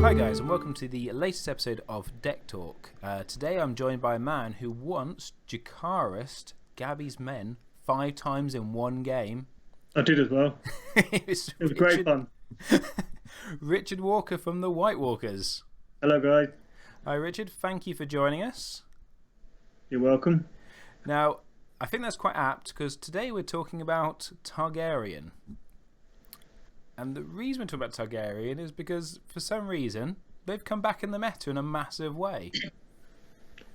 Hi guys, and welcome to the latest episode of Deck Talk. Today I'm joined by a man who once Jacarised Gabby's men 5 times in one game. I did as well. It was great fun. Richard Walker from the White Walkers. Hello guys. Hi Richard, thank you for joining us. You're welcome. Now, I think that's quite apt because today we're talking about Targaryen. And the reason we're talking about Targaryen is because, for some reason, they've come back in the meta in a massive way.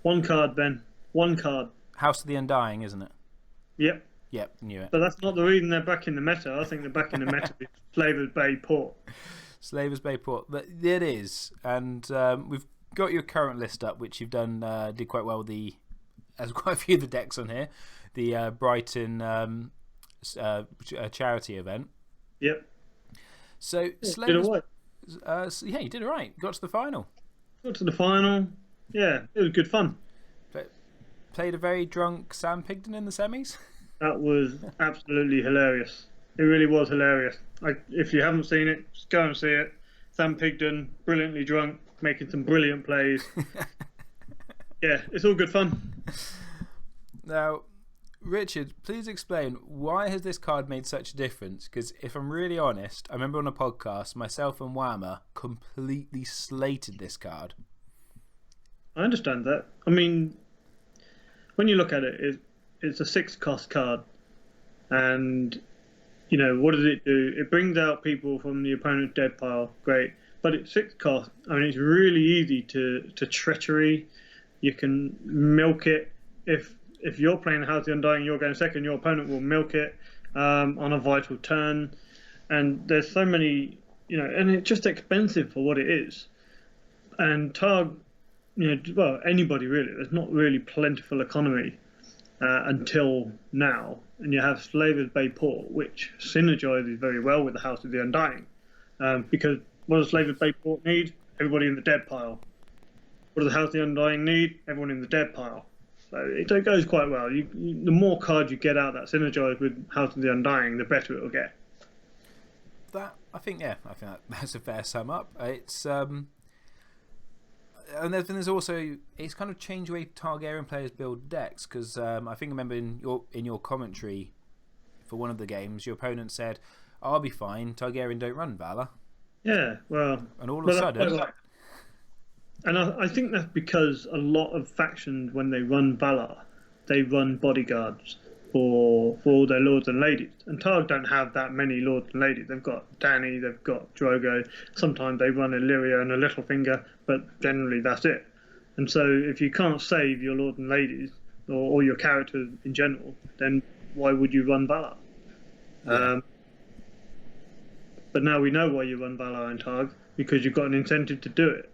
One card, Ben. One card. House of the Undying, isn't it? Yep. Yep, knew it. But that's not the reason they're back in the meta. I think they're back in the meta with Slavers Bay Port. Slavers Bay Port. It is. And we've got your current list up, which you've done, did quite well. There's quite a few of the decks on here. The Brighton charity event. Yep. So, Slavers... yeah, you did it right. Got to the final. Got to the final. Yeah, it was good fun. Played a very drunk Sam Pigden in the semis. That was absolutely hilarious. It really was hilarious. If you haven't seen it, just go and see it. Sam Pigden, brilliantly drunk, making some brilliant plays. Yeah, it's all good fun. Now, Richard, please explain, why has this card made such a difference? Because if I'm really honest, I remember on a podcast, myself and Whammer completely slated this card. I understand that. I mean, when you look at it, it's a 6-cost card. And, you know, what does it do? It brings out people from the opponent's dead pile. Great. But it's 6 cost. I mean, it's really easy to treachery. You can milk it. If you're playing House of Undying, you're going second, your opponent will milk it on a vital turn. And there's so many, you know, and it's just expensive for what it is. And Targ, you know, well, anybody really, there's not really plentiful economy until now. And you have Slavers Bay Port, which synergizes very well with the House of the Undying. Because what does Slavers Bay Port need? Everybody in the dead pile. What does the House of the Undying need? Everyone in the dead pile. So it goes quite well. The more cards you get out that synergize with House of the Undying, the better it will get. I think that's a fair sum up. It's and then there's also, it's kind of changed the way Targaryen players build decks, because I think I remember in your commentary for one of the games, your opponent said, "I'll be fine. Targaryen don't run Valor." Yeah, well, and all of a sudden. And I think that's because a lot of factions, when they run Valar, they run bodyguards for all their lords and ladies. And Targ don't have that many lords and ladies. They've got Dany, they've got Drogo. Sometimes they run Illyria and a Littlefinger, but generally that's it. And so if you can't save your lords and ladies, or your characters in general, then why would you run Valar? Yeah. But now we know why you run Valar and Targ, because you've got an incentive to do it.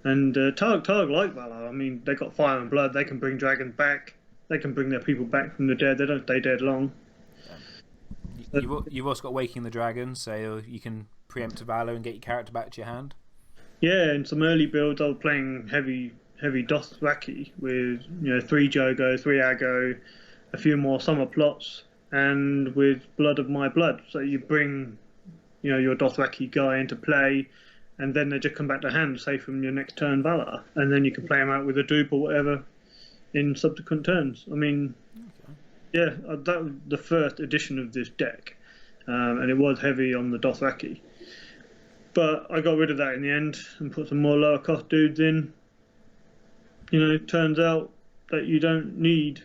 And Targ like Valar. I mean, they got fire and blood. They can bring dragons back. They can bring their people back from the dead. They don't stay dead long. You've also got Waking the Dragon, so you can preempt Valor and get your character back to your hand. Yeah, in some early builds, I was playing heavy Dothraki with 3 Jogo, 3 Aggo, a few more summer plots, and with Blood of My Blood. So you bring your Dothraki guy into play. And then they just come back to hand, say from your next turn Valar, and then you can play them out with a dupe or whatever in subsequent turns. I mean, yeah, that was the first edition of this deck, and it was heavy on the Dothraki. But I got rid of that in the end and put some more lower cost dudes in. It turns out that you don't need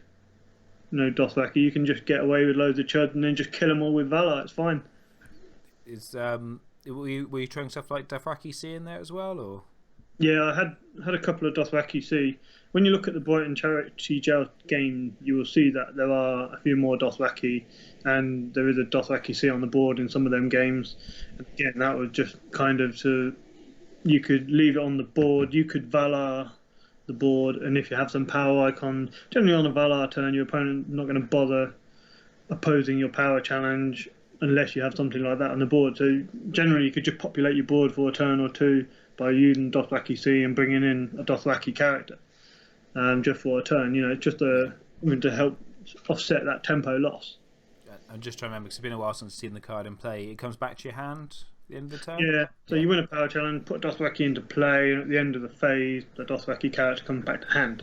Dothraki. You can just get away with loads of chud and then just kill them all with Valar. It's fine. Were you throwing stuff like Dothraki C in there as well, or? Yeah, I had a couple of Dothraki C. When you look at the Brighton Charity Joust game, you will see that there are a few more Dothraki, and there is a Dothraki C on the board in some of them games. And again, that was just kind of you could leave it on the board, you could Valar the board, and if you have some power icon, generally on a Valar turn, your opponent not going to bother opposing your power challenge unless you have something like that on the board. So generally you could just populate your board for a turn or two by using Dothraki C and bringing in a Dothraki character just for a turn. Just to help offset that tempo loss. I'm just trying to remember, because it's been a while since I've seen the card in play. It comes back to your hand the end of the turn? Yeah, so you win a power challenge, put Dothraki into play, and at the end of the phase, the Dothraki character comes back to hand.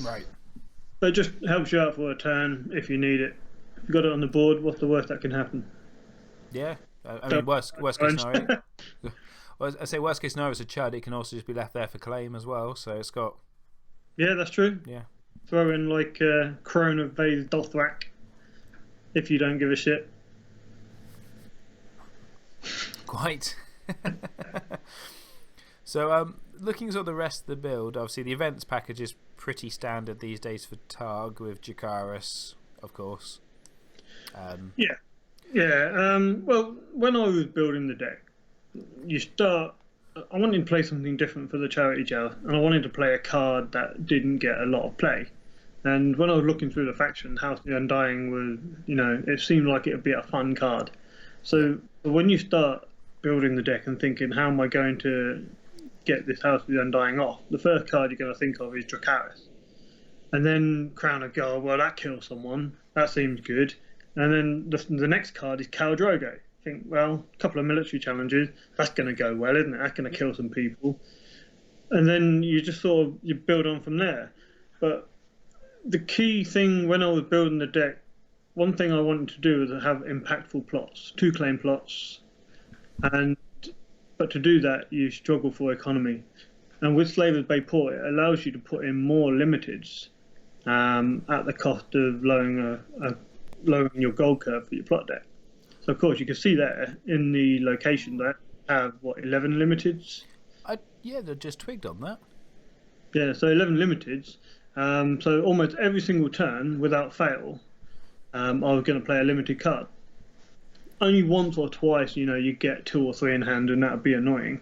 Right. So it just helps you out for a turn if you need it. If you've got it on the board, what's the worst that can happen? Yeah. I mean, worst case scenario. Well, I say worst case scenario is a Chud. It can also just be left there for claim as well. So it's got. Yeah, that's true. Yeah. Throw in like Corona Vase Dothrak if you don't give a shit. Quite. So, looking at the rest of the build, obviously the events package is pretty standard these days for Targ with Jakaris, of course. Well, when I was building the deck, you start. I wanted to play something different for the charity jar, and I wanted to play a card that didn't get a lot of play. And when I was looking through the faction, House of the Undying was, it seemed like it would be a fun card. So when you start building the deck and thinking, how am I going to get this House of the Undying off? The first card you're going to think of is Dracarys. And then Crown of God, well, that kills someone. That seems good. And then the next card is Khal Drogo. Think, well, a couple of military challenges, that's going to go well, isn't it? That's going to kill some people. And then you just you build on from there. But the key thing when I was building the deck, one thing I wanted to do was have impactful plots, 2 claim plots. But to do that, you struggle for economy. And with Slavers Bay Port, it allows you to put in more limiteds at the cost of lowering your gold curve for your plot deck. So, of course, you can see there in the location that have, 11 limiteds? Yeah, they're just twigged on that. Yeah, so 11 limiteds. So almost every single turn, without fail, I was going to play a limited card. Only once or twice, you get 2 or 3 in hand, and that would be annoying.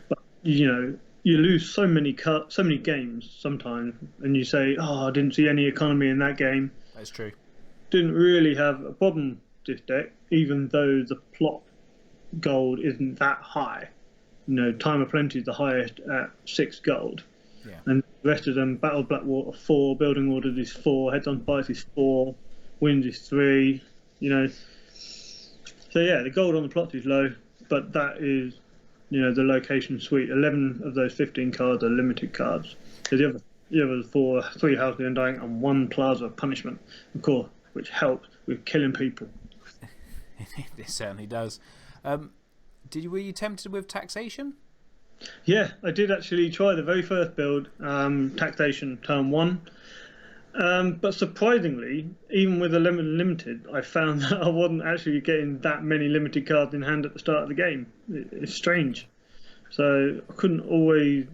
But, you lose so many games sometimes, and you say, oh, I didn't see any economy in that game. That's true. Didn't really have a problem this deck, even though the plot gold isn't that high. Time of Plenty is the highest at 6 gold. Yeah. And the rest of them, Battle of Blackwater 4, Building Orders is 4, Heads on Spikes is 4, Winds is 3, So yeah, the gold on the plots is low, but that is, the location suite. 11 of those 15 cards are limited cards. So the other 3 House of the Undying and 1 Plaza of Punishment, of course, which helps with killing people. It certainly does. Were you tempted with taxation? Yeah, I did actually try the very first build, taxation turn 1. But surprisingly, even with a limited, I found that I wasn't actually getting that many limited cards in hand at the start of the game. It's strange. So I couldn't always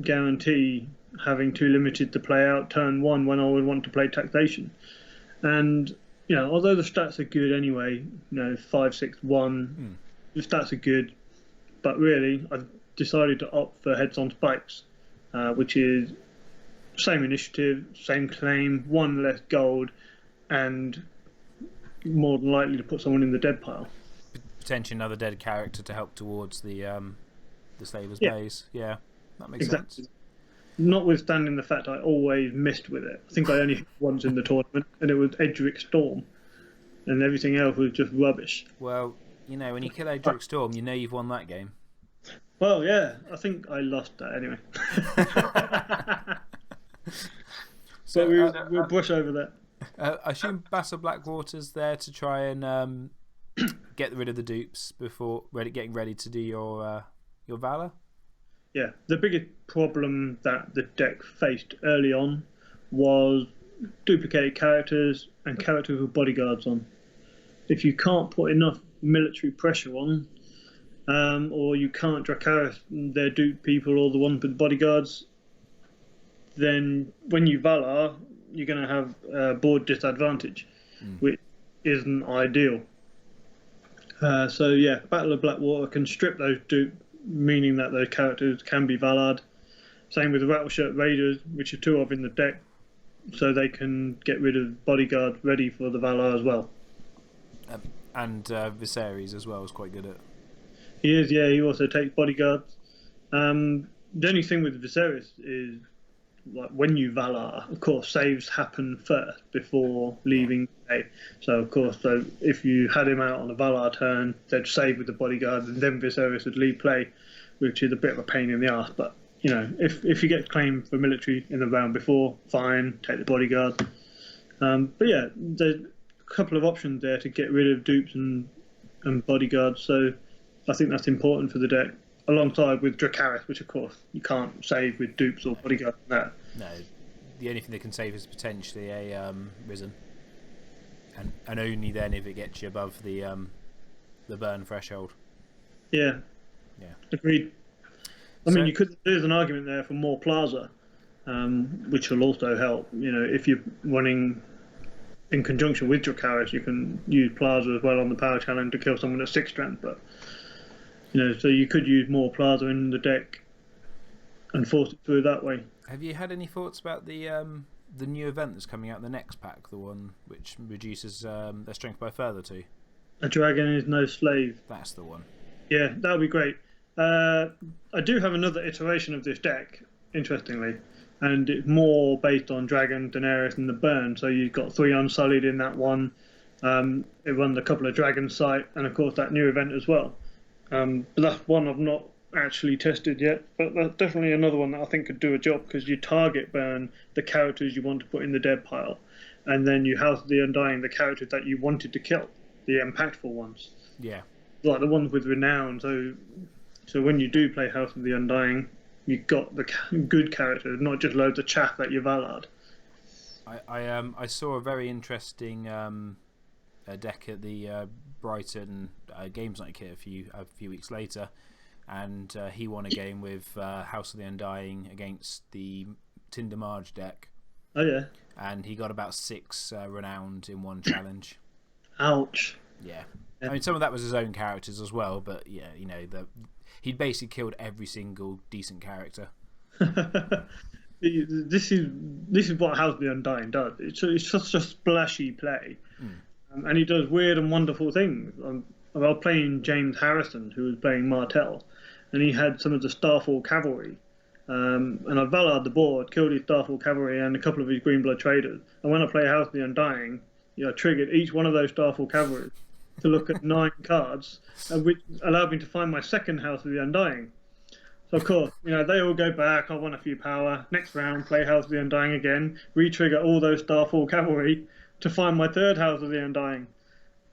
guarantee having 2 limited to play out turn 1 when I would want to play taxation. And, although the stats are good anyway, 5, 6, 1, the stats are good. But really, I decided to opt for Heads on Spikes, which is same initiative, same claim, 1 less gold, and more than likely to put someone in the dead pile. Potentially another dead character to help towards the Slavers base. Yeah, that makes sense. Notwithstanding the fact I always missed with it. I think I only hit once in the tournament, and it was Edric Storm, and everything else was just rubbish. Well, when you kill Edric Storm, you've won that game. Well, yeah, I think I lost that anyway. So we'll brush over that. I assume Battle Blackwater's there to try and get rid of the dupes before getting ready to do your Valor? Yeah, the biggest problem that the deck faced early on was duplicated characters and characters with bodyguards on. If you can't put enough military pressure on, or you can't Dracarys their dupe people or the ones with bodyguards, then when you Valar, you're going to have board disadvantage, which isn't ideal. So yeah, Battle of Blackwater can strip those dupe, meaning that those characters can be Valard. Same with the Rattleshirt Raiders, which are 2 of in the deck, so they can get rid of bodyguard ready for the Valar as well. And Viserys as well is quite good at. He is, yeah. He also takes bodyguards. The only thing with Viserys is like when you Valar, of course, saves happen first before leaving play. So of course, so if you had him out on a Valar turn, they'd save with the bodyguard, and then Viserys would leave play, which is a bit of a pain in the arse. But you know, if you get claimed for military in the round before, fine, take the bodyguard. But yeah, there's a couple of options there to get rid of dupes and bodyguards. So I think that's important for the deck, alongside with Dracarys, which of course you can't save with dupes or bodyguards. No, the only thing that can save is potentially a Risen, and only then if it gets you above the burn threshold. Yeah, agreed. I mean, there's an argument there for more Plaza, which will also help. You know, if you're running in conjunction with Dracarys, you can use Plaza as well on the power challenge to kill someone at 6 strength. But you know, so you could use more Plaza in the deck and force it through that way. Have you had any thoughts about the new event that's coming out in the next pack, the one which reduces their strength by further 2? A dragon is no slave. That's the one. Yeah, that would be great. I do have another iteration of this deck, interestingly, and it's more based on Dragon, Daenerys, and the Burn. So you've got 3 Unsullied in that one. It runs a couple of Dragon Sight, and of course that new event as well. But that's one I've not actually tested yet. But that's definitely another one that I think could do a job, because you target burn the characters you want to put in the dead pile, and then you House of the Undying the characters that you wanted to kill, the impactful ones. Yeah. Like the ones with renown. So when you do play House of the Undying, you've got the good characters, not just loads of chaff that you've Valard. I saw a very interesting deck at the Brighton Games Night kit a few weeks later, and he won a game with House of the Undying against the Tinder Marge deck. Oh yeah. And he got about 6 renowned in one challenge. Ouch. Yeah. I mean, some of that was his own characters as well, but yeah, you know, he'd basically killed every single decent character. This is what House of the Undying does. It's such a splashy play, and he does weird and wonderful things. I was playing James Harrison, who was playing Martell, and he had some of the Starfall Cavalry, and I Valard the board, killed his Starfall Cavalry and a couple of his Greenblood traders. And when I play House of the Undying, I triggered each one of those Starfall Cavalry to look at 9 cards, which allowed me to find my second House of the Undying. So of course, they all go back. I won a few power. Next round, play House of the Undying again, re-trigger all those Starfall Cavalry to find my third House of the Undying,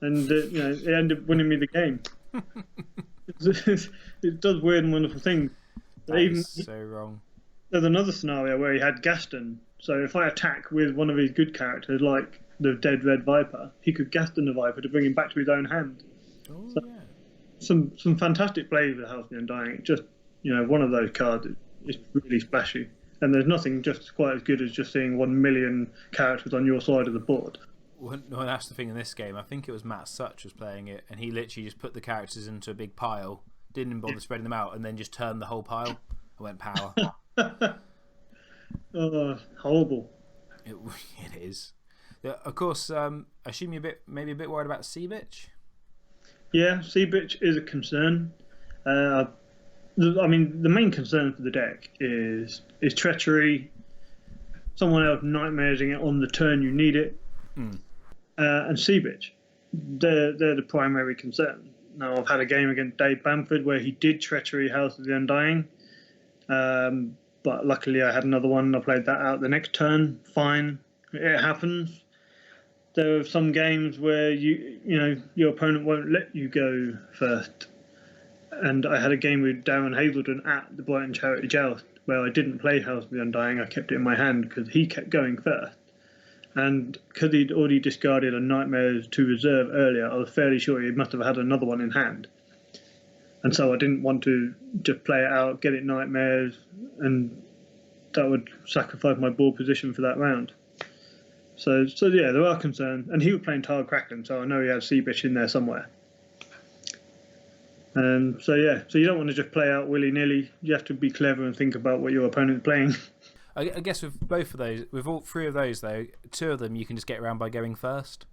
and it ended up winning me the game. It does weird and wonderful things. That is so wrong. There's another scenario where he had Gaston. So if I attack with one of his good characters, like the dead Red Viper, he could Gaston the Viper to bring him back to his own hand. Oh, so, yeah. Some fantastic plays with House of the Undying. Just one of those cards is really splashy, and there's nothing just quite as good as just seeing 1 million characters on your side of the board. Well, that's the thing in this game. I think it was Matt Such was playing it, and he literally just put the characters into a big pile, didn't bother spreading them out, and then just turned the whole pile. I went power. Oh, horrible. It is. Of course, I assume you're maybe a bit worried about Sea Bitch? Yeah, Sea Bitch is a concern. I mean, the main concern for the deck is treachery, someone else nightmaresing it on the turn you need it, and Sea Bitch. They're the primary concern. Now, I've had a game against Dave Bamford where he did treachery House of the Undying, but luckily I had another one. I played that out the next turn. Fine, it happens. There are some games where your opponent won't let you go first. And I had a game with Darren Hazelden at the Brighton Charity Joust where I didn't play House of the Undying. I kept it in my hand because he kept going first. And because he'd already discarded a Nightmares to reserve earlier, I was fairly sure he must have had another one in hand. And so I didn't want to just play it out, get it Nightmares, and that would sacrifice my board position for that round. So yeah, there are concerns. And he was playing Targ Kraken, so I know he had Sea Bitch in there somewhere. So you don't want to just play out willy-nilly. You have to be clever and think about what your opponent's playing. I guess with both of those, with all 3 of those though, 2 of them you can just get around by going first.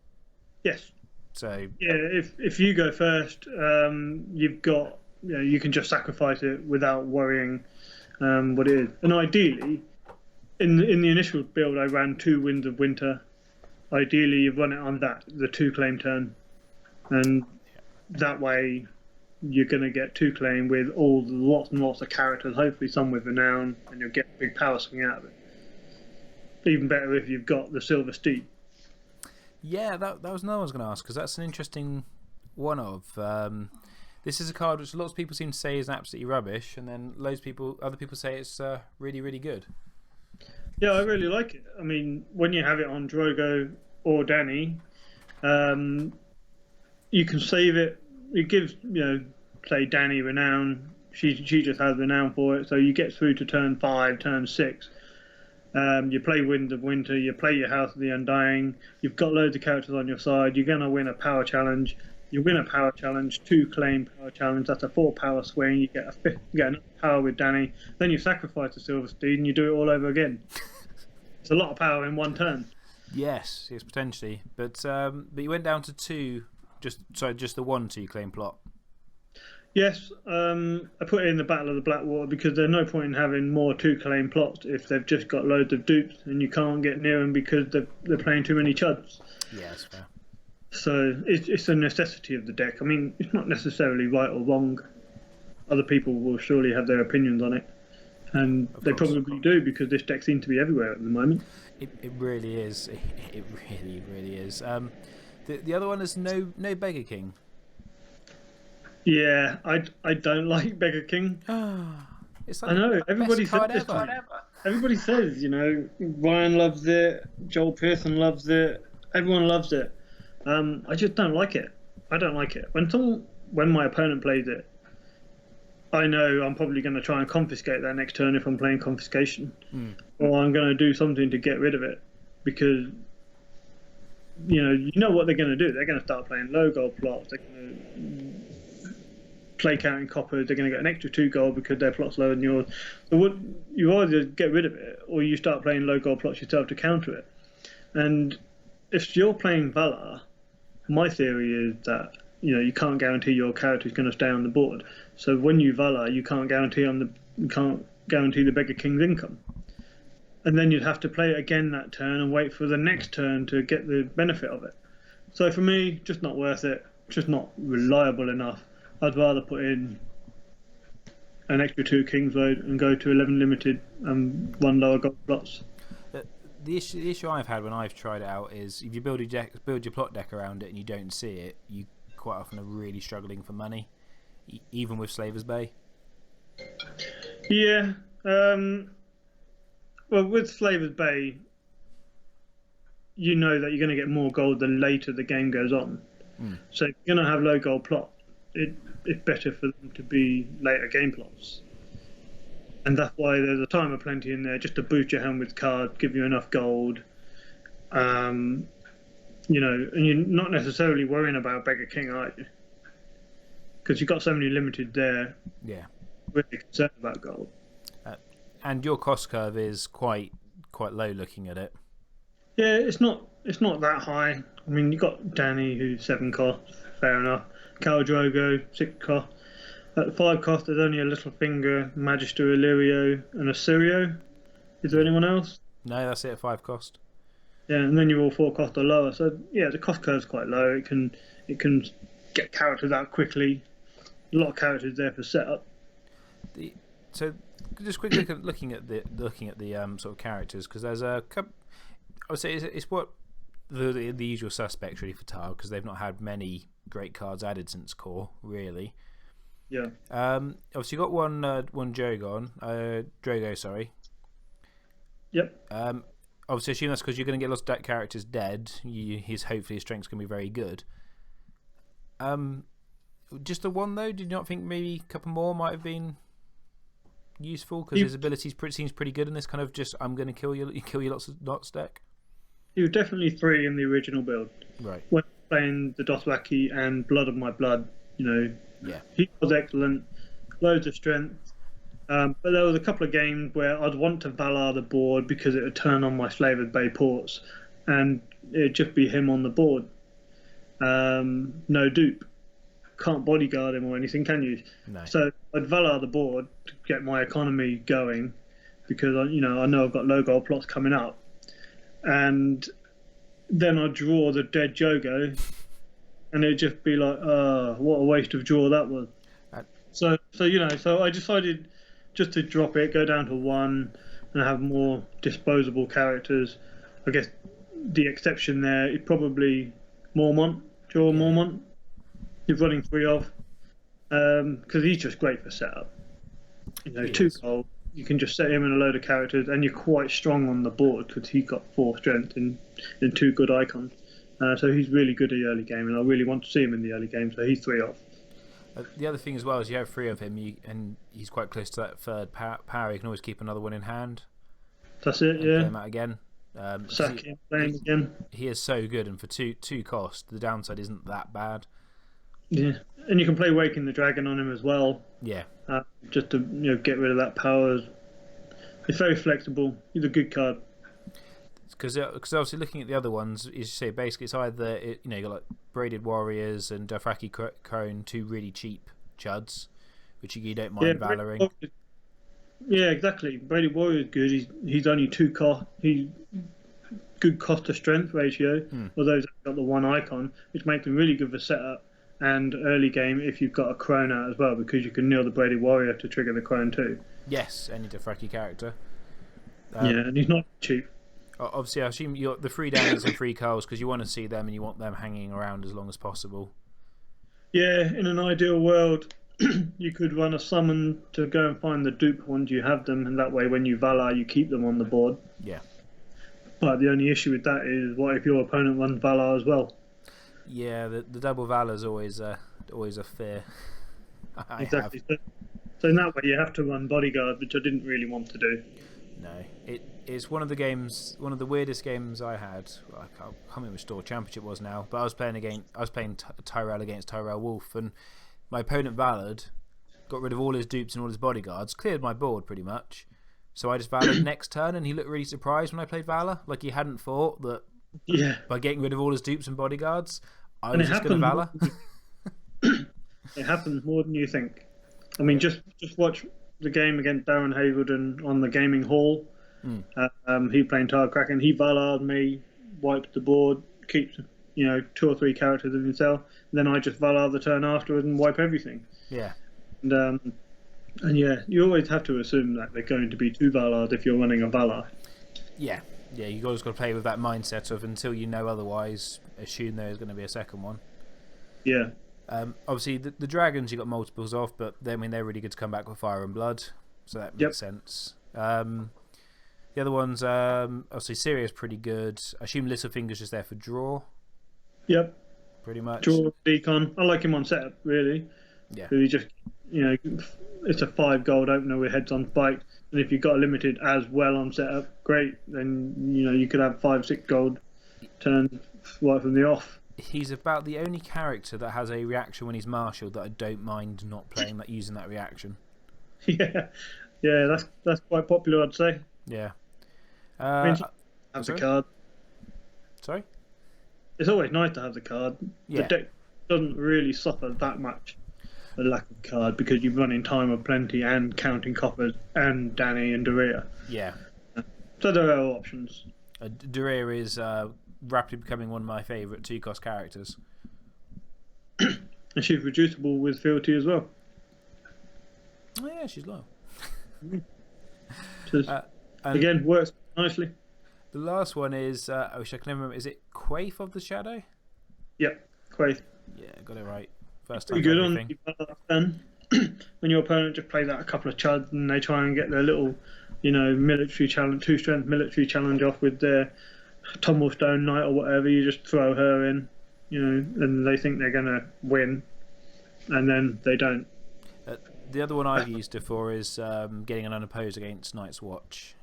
Yes. So yeah, if you go first, you've got you can just sacrifice it without worrying what it is. And ideally, in the initial build, I ran 2 Winds of Winter. Ideally, you run it on the 2 claim turn, and that way you're going to get 2 claim with lots and lots of characters. Hopefully, some with renown, and you'll get a big power swing out of it. Even better if you've got the Silver Steed. Yeah, that was another one I was going to ask, because that's an interesting one of. This is a card which lots of people seem to say is absolutely rubbish, and then other people say it's really, really good. Yeah, I really like it. I mean, when you have it on Drogo or Dany, you can save it. It gives, say Dany renown. She just has renown for it, so you get through to turn 5, turn 6. You play Wind of Winter, you play your House of the Undying, you've got loads of characters on your side, you're going to win a power challenge. You win a power challenge, 2 claim power challenge, that's a 4 power swing, you get enough power with Dany, then you sacrifice the Silver Steed and you do it all over again. It's a lot of power in one turn. Yes, potentially. But you went down to 2, just the 1 2-claim plot. Yes, I put it in the Battle of the Blackwater because there's no point in having more 2-claim plots if they've just got loads of dupes and you can't get near them because they're playing too many chuds. Yeah, that's fair. So it's a necessity of the deck. I mean, it's not necessarily right or wrong. Other people will surely have their opinions on it. And they probably do because this deck seems to be everywhere at the moment. It really is. It really, really is. The other one is no Beggar King. Yeah, I don't like Beggar King. It's like I know everybody says this. Everybody says, Ryan loves it, Joel Pearson loves it, everyone loves it. I just don't like it. I don't like it. When my opponent plays it, I know I'm probably going to try and confiscate that next turn if I'm playing Confiscation, or I'm going to do something to get rid of it because you know what they're going to do. They're going to start playing low gold plots. They're going to play counting coppers. They're going to get an extra 2 gold because their plot's lower than yours. So you either get rid of it or you start playing low gold plots yourself to counter it. And if you're playing Valar, my theory is that you can't guarantee your character is going to stay on the board. So when you Valar, you can't guarantee the Beggar King's income. And then you'd have to play it again that turn and wait for the next turn to get the benefit of it. So for me, just not worth it. Just not reliable enough. I'd rather put in an extra 2 King's Road and go to 11 limited and 1 lower gold plots. The issue I've had when I've tried it out is if you build your plot deck around it and you don't see it, you quite often are really struggling for money, even with Slaver's Bay. Yeah. Well, with Slaver's Bay, you know that you're going to get more gold the later the game goes on. So if you're going to have low gold plot, it's better for them to be later game plots. And that's why there's a time of plenty in there just to boost your hand with cards, give you enough gold. And you're not necessarily worrying about Beggar King, are you? Because you've got so many limited there. Yeah. Really concerned about gold. And your cost curve is quite low looking at it. Yeah, it's not that high. I mean, you've got Dany, who's 7 cost, fair enough. Khal Drogo, 6 cost. At 5 cost, there's only a Littlefinger, Magister Illyrio, and a Syrio. Is there anyone else? No, that's it at 5 cost. Yeah, and then you're all 4 cost or lower. So yeah, the cost curve's quite low. It can get characters out quickly. A lot of characters there for setup. So just quickly looking at the sort of characters, because there's a couple. I would say it's what the usual suspects really for Targ, because they've not had many great cards added since Core, really. Yeah. Obviously, you got one Drogo, sorry. Yep. Obviously, I assume that's because you're going to get lots of characters dead. Hopefully his strength's going to be very good. Just the one though. Did you not think maybe a couple more might have been useful? Because his abilities seems pretty good in this kind of just I'm going to kill you lots deck. He was definitely 3 in the original build. Right. When playing the Dothraki and Blood of My Blood, Yeah. He was excellent, loads of strength. But there was a couple of games where I'd want to Valar the board because it would turn on my Slaver's Bay ports, and it'd just be him on the board. No dupe. Can't bodyguard him or anything, can you? No. So I'd Valar the board to get my economy going, because I know I've got low goal plots coming up, and then I draw the dead Jogo, and it'd just be like, what a waste of draw that was. Uh, So I decided just to drop it, go down to 1, and have more disposable characters. I guess the exception there is probably Mormont, Joel Mormont. You're running 3 of, because he's just great for setup. 2 gold. You can just set him in a load of characters, and you're quite strong on the board because he's got 4 strength and 2 good icons. So he's really good at the early game, and I really want to see him in the early game. So he's 3 off. The other thing as well is you have 3 of him, and he's quite close to that third power. You can always keep another one in hand. That's it, and yeah. Play him out again. Sack him, play him again. He is so good, and for two cost, the downside isn't that bad. Yeah, and you can play Waking the Dragon on him as well. Yeah. Just to get rid of that power. It's very flexible. He's a good card. Because obviously looking at the other ones, as you say, basically it's either you got like Braided Warriors and Dothraki Crone, 2 really cheap chuds, which you don't mind valoring. Yeah, exactly. Braided Warrior is good. He's only 2 cost. He's good cost to strength ratio. Although he's got the 1 icon, which makes him really good for setup and early game if you've got a Crone out as well, because you can kneel the Braided Warrior to trigger the Crone too. Yes, any Dothraki character. And he's not cheap. Obviously, I assume you're the 3 Dannys and 3 Carls because you want to see them and you want them hanging around as long as possible. Yeah, in an ideal world, you could run a summon to go and find the dupe ones you have them, and that way when you Valar, you keep them on the board. Yeah. But the only issue with that is, what if your opponent runs Valar as well? Yeah, the double Valar is always a fear. Exactly. So in that way, you have to run Bodyguard, which I didn't really want to do. No, it's one of the weirdest games I had. I can't remember which store championship was now, but I was playing Tyrell against Tyrell Wolf, and my opponent Valad got rid of all his dupes and all his bodyguards, cleared my board pretty much. So I just Valad next turn, and he looked really surprised when I played Valor, like he hadn't thought that by getting rid of all his dupes and bodyguards, I was just going to Valor. It happens more than you think. I mean, just watch the game against Darren Hazelden on the gaming hall. He playing Targ, he Valar'd me, wiped the board, keeps 2 or 3 characters of himself, and then I just Valar the turn afterwards and wipe everything. Yeah. And yeah, you always have to assume that they're going to be 2 Valars if you're running a Valar. Yeah, you always got to play with that mindset of until you know otherwise, assume there is going to be a second one. Yeah. Obviously, the dragons you got multiples of, but they're really good to come back with Fire and Blood, so that makes sense. The other ones, obviously, Syria's pretty good. I assume Littlefinger's just there for draw. Yep. Pretty much. Draw, decon. I like him on setup, really. Yeah. He just, it's a 5 gold opener with heads on spike, and if you've got a limited as well on setup, great. Then you could have 5-6 gold turn right from the off. He's about the only character that has a reaction when he's marshalled that I don't mind not playing using that reaction. Yeah, that's quite popular, I'd say. Yeah. Have the card. Sorry? It's always nice to have the card. Yeah. The deck doesn't really suffer that much a lack of card because you run in Time of Plenty and Counting Coppers and Dany and Dorea. Yeah. So there are options. Dorea is rapidly becoming one of my favourite 2-cost characters. And she's reducible with fealty as well. Oh yeah, she's low. Again, works nicely. The last one is, I wish I can remember, is it Quaith of the Shadow? Yep, Quaith. Yeah, got it right. First time. Pretty good on the turn. When your opponent just plays out a couple of chuds and they try and get their little, military challenge, 2-strength military challenge off with their Tumblestone Knight or whatever, you just throw her in, and they think they're going to win, and then they don't. The other one I've used it for is getting an unopposed against Night's Watch,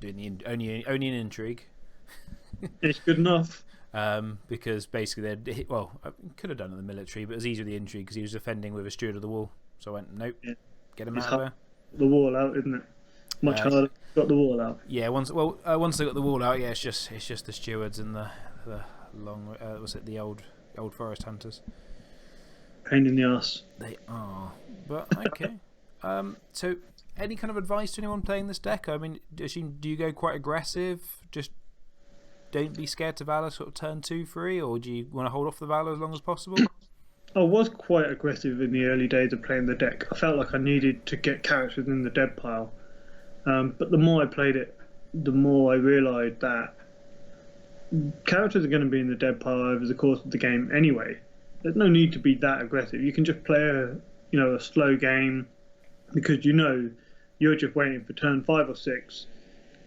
doing only an intrigue. It's good enough. Because basically I could have done it in the military, but it was easier with the intrigue because he was defending with a Steward of the Wall. So I went, nope, get him out of there. The wall out, isn't it? Much harder. Got the wall out. Yeah, once they got the wall out, it's just the stewards and the long the old forest hunters. Pain in the ass. They are, but okay. So, any kind of advice to anyone playing this deck? I mean, do you go quite aggressive? Just don't be scared to Valor sort of turn 2, 3, or do you want to hold off the Valor as long as possible? I was quite aggressive in the early days of playing the deck. I felt like I needed to get characters in the dead pile. But the more I played it, the more I realised that characters are going to be in the dead pile over the course of the game anyway. There's no need to be that aggressive. You can just play a slow game because you're just waiting for turn 5 or 6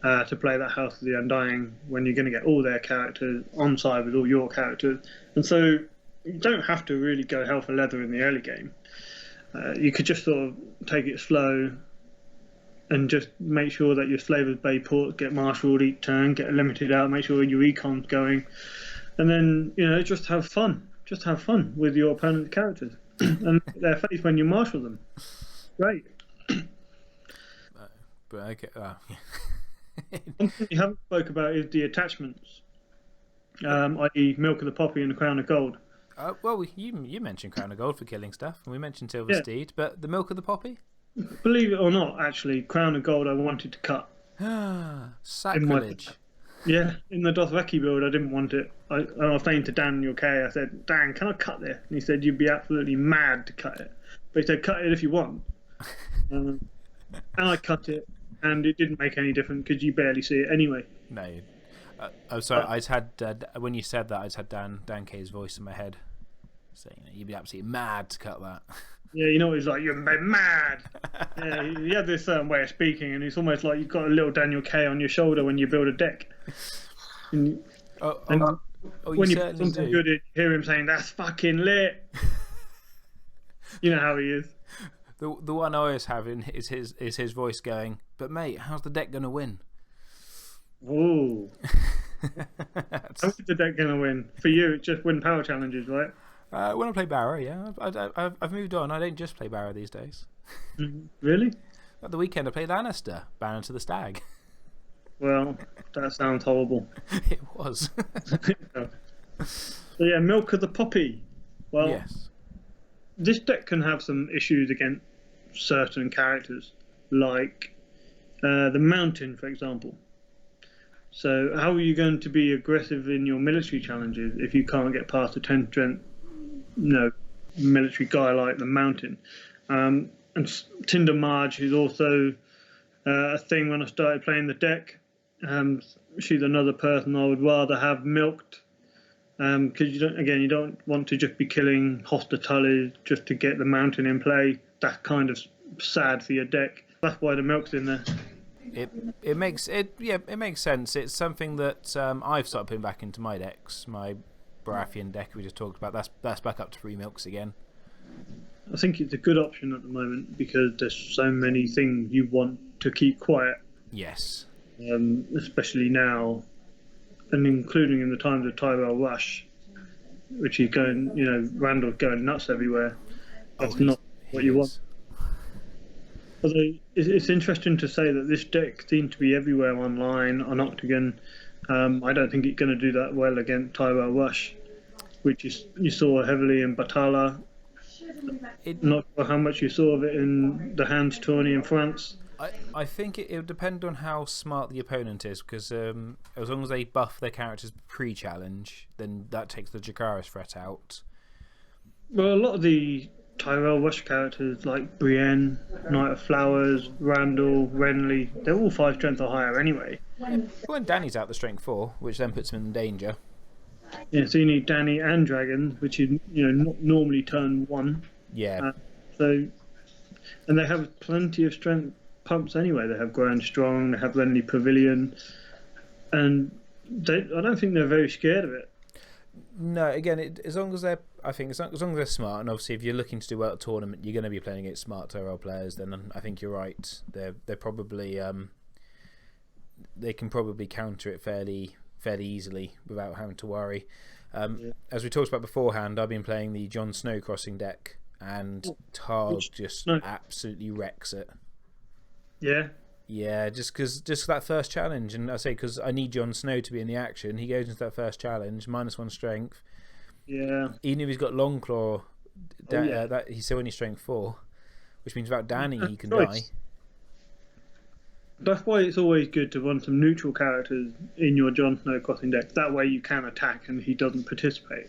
to play that House of the Undying when you're going to get all their characters on side with all your characters. And so you don't have to really go hell for leather in the early game. You could just sort of take it slow and just make sure that your Slaver's Bay ports get marshalled each turn, get limited out, make sure your econ's going, and then just have fun. Just have fun with your opponent's characters and their face when you marshal them. Great. But okay. One thing you haven't spoke about is the attachments, i.e., Milk of the Poppy and the Crown of Gold. Well, you mentioned Crown of Gold for killing stuff, and we mentioned Silver Steed, but the Milk of the Poppy? Believe it or not, actually, Crown of Gold I wanted to cut. Sacrilege. In the Dothraki build, I didn't want it. I was saying to Dan in your K, I said, Dan, can I cut this? And he said, you'd be absolutely mad to cut it. But he said, cut it if you want. And I cut it, and it didn't make any difference because you barely see it anyway. No. I'm sorry, I just had, when you said that, I just had Dan K's voice in my head saying, you'd be absolutely mad to cut that. Yeah, he's like, you're mad. Yeah, he had this certain way of speaking, and it's almost like you've got a little Daniel K on your shoulder when you build a deck. And when you put something good in, you hear him saying, that's fucking lit. You know how he is. The one I always have is his voice going, but mate, how's the deck going to win? Ooh. How's the deck going to win? For you, it's just win power challenges, right? When I play Barrow, yeah. I've moved on. I don't just play Barrow these days. Really? At the weekend, I played Lannister, Baron to the Stag. Well, that sounds horrible. It was. So, Milk of the Poppy. Well, yes. This deck can have some issues against certain characters, like the Mountain, for example. So, how are you going to be aggressive in your military challenges if you can't get past a 10 strength? Military guy like the Mountain, and Tinder Marge is also a thing when I started playing the deck. She's another person I would rather have milked, because you don't want to just be killing Hostatullies just to get the Mountain in play. That's kind of sad for your deck. That's why the milk's in there. It makes sense. It's something that I've started putting back into my decks. My Baratheon deck we just talked about, that's back up to 3 milks again. I think it's a good option at the moment because there's so many things you want to keep quiet. Yes. Especially now, and including in the times of Tyrell Rush, which is going, Randall's going nuts everywhere. That's not what you want. Although it's interesting to say that this deck seems to be everywhere online on Octagon. I don't think it's going to do that well against Tyrell Rush, which you saw heavily in Batala. Not sure how much you saw of it in the Hands tourney in France. I think it would depend on how smart the opponent is, because as long as they buff their characters pre-challenge, then that takes the Jakara's threat out. Well, a lot of the Tyrell Rush characters like Brienne, Knight of Flowers, Randall, Renly, they're all 5 strength or higher anyway. Well, and Danny's out the strength 4, which then puts him in danger. Yeah, so you need Danny and Dragon, which is not normally turn 1. Yeah. And they have plenty of strength pumps anyway. They have Grand Strong, they have Renly Pavilion, and I don't think they're very scared of it. No, again, as long as they're smart, and obviously if you're looking to do well at a tournament, you're going to be playing against smart Tyrell players. Then I think you're right. They're probably they can probably counter it fairly easily without having to worry. As we talked about beforehand, I've been playing the Jon Snow crossing deck, and Targ just absolutely wrecks it. Yeah, just that first challenge, and I say because I need Jon Snow to be in the action. He goes into that first challenge, -1 strength. Yeah. Even if he's got Longclaw, that he's still only strength 4. which means without Danny he can Choice. die. That's why it's always good to run some neutral characters in your Jon Snow crossing deck. That way you can attack and he doesn't participate.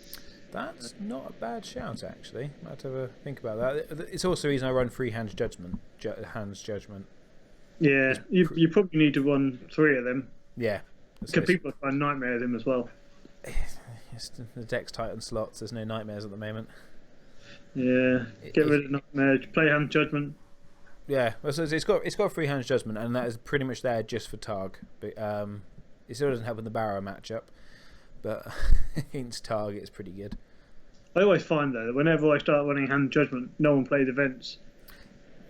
That's not a bad shout, actually. I have to have a think about that. It's also the reason I run 3 Hands Judgment. Yeah, you probably need to run 3 of them. Yeah. Because people find nightmares him as well. The deck's tight on slots. There's no nightmares at the moment. Yeah, get rid of nightmares. Play Hand Judgment. Yeah, well, so it's got 3 Hands Judgment, and that is pretty much there just for Targ. But it still doesn't help in the Barrow matchup, but against Targ it's pretty good. I always find though, whenever I start running Hand Judgment, no one plays events.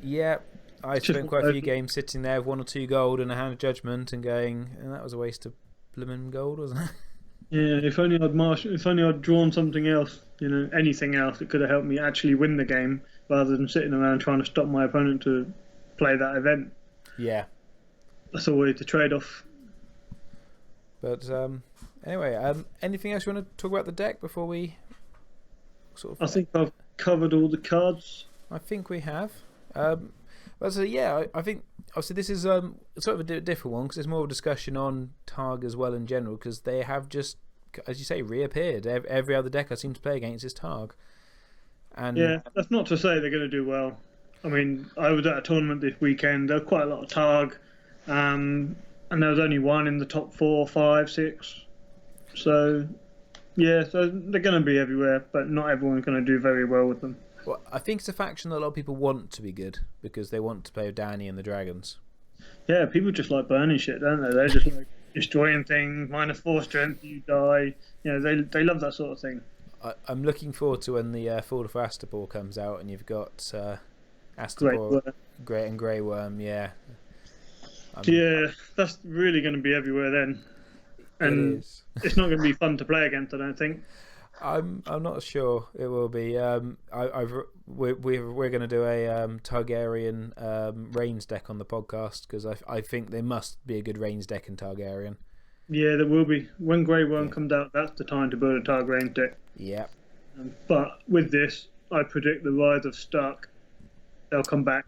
Yeah, I spent quite a few games sitting there with 1 or 2 gold and a Hand Judgment and going, and that was a waste of blooming gold, wasn't it? Yeah, if only I'd drawn something else, anything else that could have helped me actually win the game, rather than sitting around trying to stop my opponent to play that event. Yeah, that's always the trade-off. But anyway, anything else you want to talk about the deck before we I think I've covered all the cards. I think we have. But so yeah, I think obviously this is sort of a different one because it's more of a discussion on Targ as well in general, because they have just, as you say, reappeared. Every other deck I seem to play against is Targ. And yeah, that's not to say they're going to do well. I mean, I was at a tournament this weekend. There were quite a lot of Targ, and there was only one in the top 4, 5, 6. So yeah, so they're going to be everywhere, but not everyone's going to do very well with them. Well, I think it's a faction that a lot of people want to be good because they want to play with Danny and the Dragons. Yeah, people just like burning shit, don't they? They're just like destroying things, -4 strength, you die. They love that sort of thing. I'm looking forward to when the Fall of Astapor comes out and you've got Astapor, Great and Grey Worm, yeah. Yeah, that's really going to be everywhere then. And it's not going to be fun to play against, I don't think. I'm not sure it will be. We're going to do a Targaryen Reigns deck on the podcast because I think there must be a good Reigns deck in Targaryen. Yeah, there will be. When Grey Worm comes out, that's the time to build a Targaryen deck. Yeah. But with this, I predict the rise of Stark. They'll come back.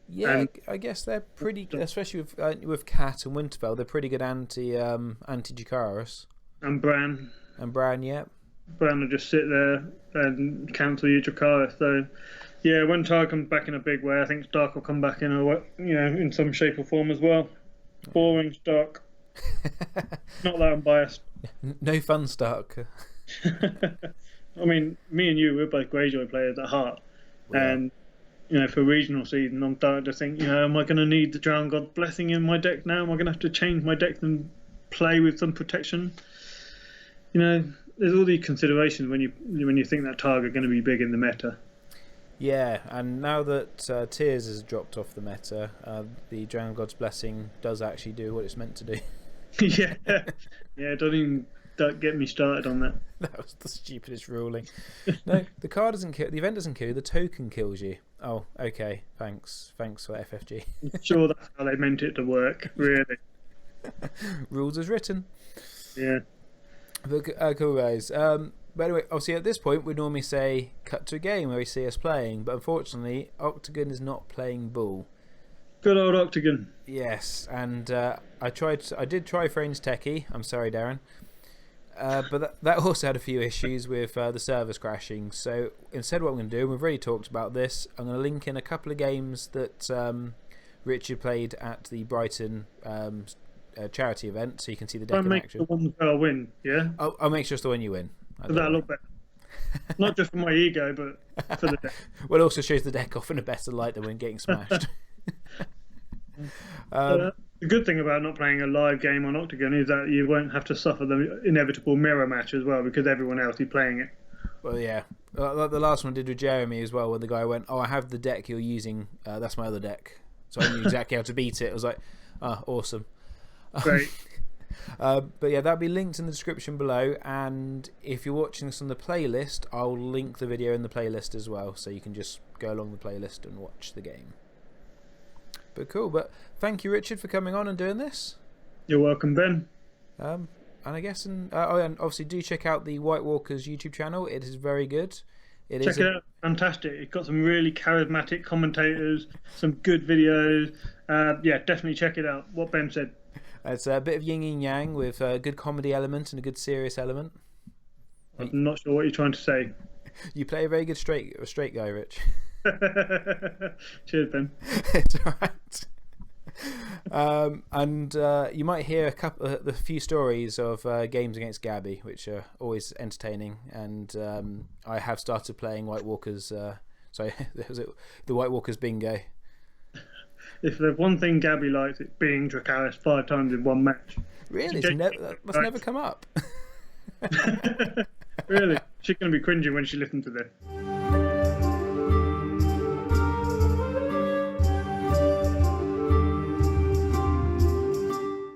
Yeah, I guess they're pretty, especially with Cat and Winterfell. They're pretty good anti Jacaerys. And Bran. Yeah. Bran will just sit there and cancel you Jacaerys. So, yeah, when Targ comes back in a big way, I think Stark will come back in in some shape or form as well. Boring Stark. Not that I'm biased. No fun Stark. I mean, me and you, we're both Greyjoy players at heart. Yeah. And, for regional season, I'm starting to think, am I going to need the Drown God's Blessing in my deck now? Am I going to have to change my deck and play with some protection? There's all these considerations when you think that Targ are going to be big in the meta. Yeah, and now that Tears has dropped off the meta, the Drown God's Blessing does actually do what it's meant to do. Yeah, don't get me started on that. That was the stupidest ruling. No, the card doesn't kill. The event doesn't kill you. The token kills you. Oh, okay. Thanks for FFG. I'm sure that's how they meant it to work. Really. Rules as written. Yeah. But, cool guys. But anyway, obviously at this point we normally say cut to a game where we see us playing, but unfortunately Octagon is not playing Bull. Good old Octagon. Yes, and I did try Frane's Techie. I'm sorry, Darren. But that also had a few issues with the servers crashing. So instead, what I'm going to do, and we've already talked about this, I'm going to link in a couple of games that Richard played at the Brighton charity event, so you can see the deck in action. I'll make the one win, yeah? I'll make sure it's the one you win. That'll look better. Not just for my ego, but for the deck. Well, it also shows the deck off in a better light than when getting smashed. The good thing about not playing a live game on Octagon is that you won't have to suffer the inevitable mirror match as well, because everyone else is playing it. Well, yeah. Like the last one I did with Jeremy as well, where the guy went, "Oh, I have the deck you're using. That's my other deck." So I knew exactly how to beat it. I was like, "Ah, awesome." Great. But yeah, that'll be linked in the description below, and if you're watching this on the playlist, I'll link the video in the playlist as well, so you can just go along the playlist and watch the game. But cool, but thank you, Richard, for coming on and doing this. You're welcome, Ben. And I guess, and obviously do check out the White Walkers YouTube channel. It is very good. Check it out. Fantastic. It's got some really charismatic commentators, some good videos. Yeah, definitely check it out. What Ben said. It's a bit of yin and yang with a good comedy element and a good serious element. I'm not sure what you're trying to say. You play a very good straight guy, Rich. Cheers, Ben. It's all right. And you might hear a few stories of games against Gabby, which are always entertaining. And I have started playing White Walkers. Sorry, was it the White Walkers bingo? If there's one thing Gabby likes, it's being Dracarys 5 times in one match. Really? That must never come up. Really? She's going to be cringing when she listens to this.